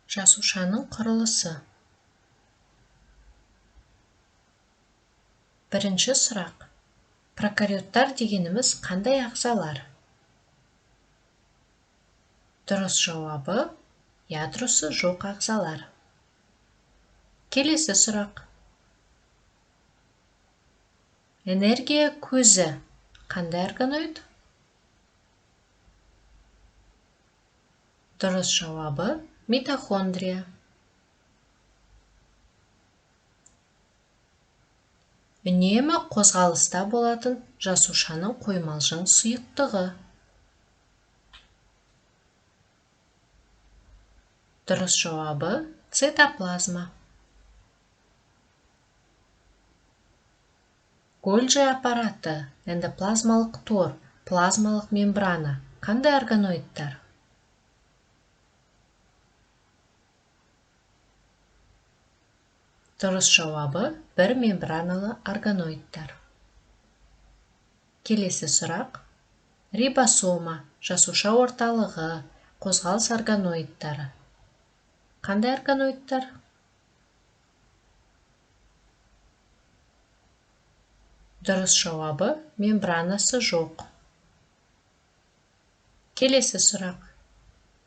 Жасушаның құрылысы. Бірінші сұрақ. Прокариоттар дегеніміз қандай ағзалар? Дұрыс жауабы – ядросы жоқ ағзалар. Келесі сұрақ. Энергия көзі қандай органоид? Дұрыс жауабы – митохондрия. Үнемі қозғалыста болатын жасушаның қоймалжың сұйықтығы. Дұрыс жауабы – цитоплазма. Гольджи аппараты, эндоплазмалық тор, плазмалық мембрана қандай органоидтар? Дұрыс жауабы – бір мембраналы органоидтар. Келесі сұрақ. Рибосома, жасуша орталығы, қозғалыс органоидтары қандай органоидтар? Дұрыс жауабы – мембранасы жоқ. Келесі сұрақ.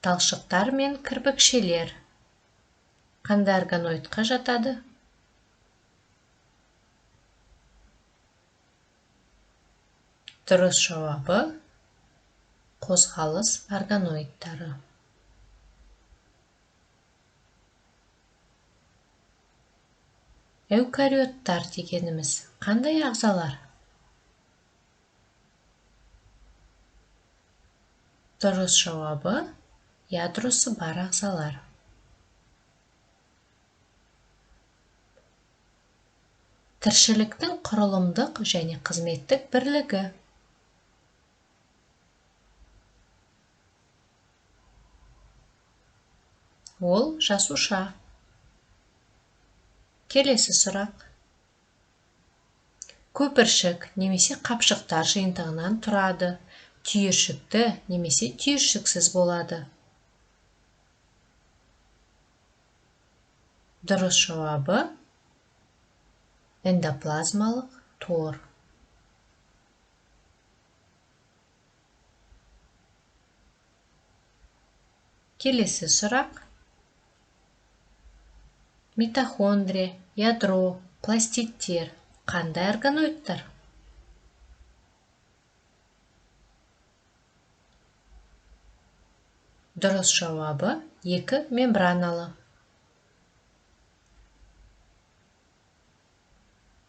Талшықтар мен кірпікшелер қандай органоидқа жатады? Дұрыс жауабы – қозғалыс органоидтары. Эукариоттар дегеніміз қандай ағзалар? Дұрыс жауабы – ядросы бар ағзалар. Тіршіліктің құрылымдық және қызметтік бірлігі. Ол жасуша. Келесі сұрақ. Көпіршік немесе қапшықтар жиынтығынан тұрады. Түйіршікті немесе түйіршіксіз болады. Дұрыс жауабы – эндоплазмалық тор. Келесі сұрақ. Митохондрия, ядро, пластидтер қандай органоидтар? Дұрыс жауабы – екі мембраналы.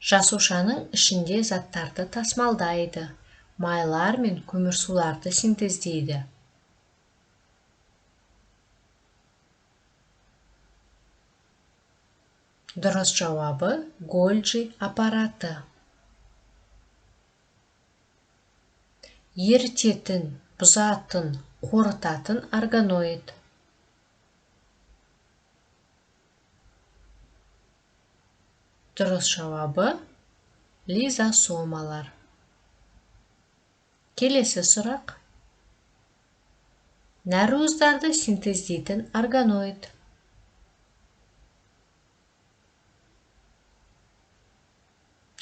Жасушаның ішінде заттарды тасымалдайды, майлар мен көмірсуларды синтездейді. Дұрыс жауабы – Гольджи аппараты. Ерітетін, бұзатын, қорытатын органоид. Дұрыс жауабы – лизосомалар. Келесі сұрақ. Нәруыздарды синтездейтін органоид.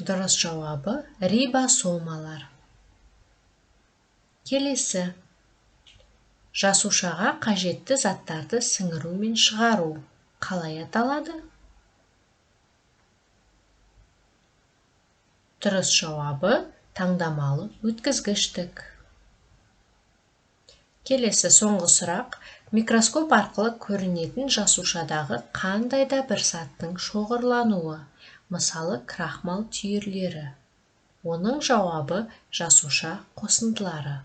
Дұрыс жауабы – рибосомалар. Келесі. Жасушаға қажетті заттарды сіңіру мен шығару қалай аталады? Дұрыс жауабы – таңдамалы өткізгіштік. Келесі соңғы сұрақ. Микроскоп арқылы көрінетін жасушадағы қандай да бір заттың шоғырлануы, мысалы крахмал түйірлері. Оның жауабы – жасуша қосындылары.